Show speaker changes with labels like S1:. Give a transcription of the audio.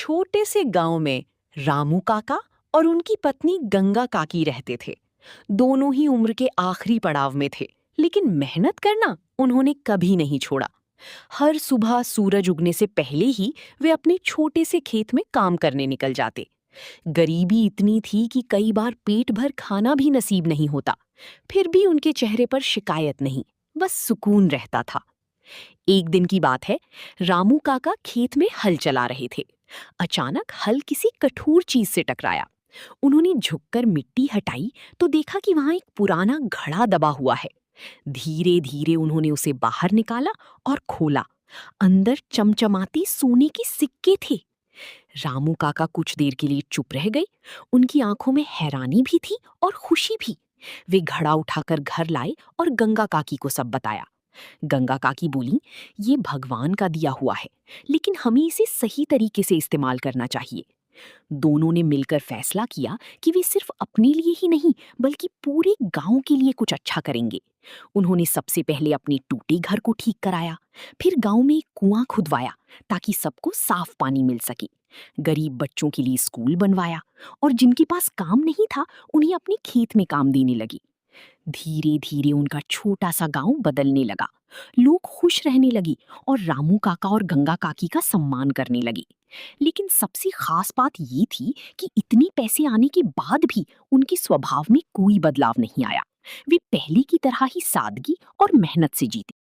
S1: छोटे से गांव में रामू काका और उनकी पत्नी गंगा काकी रहते थे। दोनों ही उम्र के आखिरी पड़ाव में थे, लेकिन मेहनत करना उन्होंने कभी नहीं छोड़ा। हर सुबह सूरज उगने से पहले ही वे अपने छोटे से खेत में काम करने निकल जाते। गरीबी इतनी थी कि कई बार पेट भर खाना भी नसीब नहीं होता। फिर भी उनके चेहरे पर शिकायत नहीं, बस सुकून रहता था। एक दिन की बात है, रामू काका खेत में हल चला रहे थे। अचानक हल किसी कठोर चीज से टकराया। उन्होंने झुककर मिट्टी हटाई तो देखा कि वहां एक पुराना घड़ा दबा हुआ है। धीरे धीरे उन्होंने उसे बाहर निकाला और खोला। अंदर चमचमाती सोने के सिक्के थे। रामू काका कुछ देर के लिए चुप रह गए। उनकी आंखों में हैरानी भी थी और खुशी भी। वे घड़ा उठाकर घर लाए और गंगा काकी को सब बताया। गंगा काकी बोली, ये भगवान का दिया हुआ है, लेकिन हमें इसे सही तरीके से इस्तेमाल करना चाहिए। दोनों ने मिलकर फैसला किया कि वे सिर्फ अपने लिए ही नहीं बल्कि पूरे गांव के लिए कुछ अच्छा करेंगे। उन्होंने सबसे पहले अपने टूटे घर को ठीक कराया, फिर गांव में एक कुआं खुदवाया ताकि सबको साफ पानी मिल सके। गरीब बच्चों के लिए स्कूल बनवाया और जिनके पास काम नहीं था उन्हें अपने खेत में काम देने लगी। धीरे धीरे उनका छोटा सा गांव बदलने लगा। लोग खुश रहने लगी और रामू काका और गंगा काकी का सम्मान करने लगी। लेकिन सबसे खास बात ये थी कि इतने पैसे आने के बाद भी उनके स्वभाव में कोई बदलाव नहीं आया। वे पहले की तरह ही सादगी और मेहनत से जीते।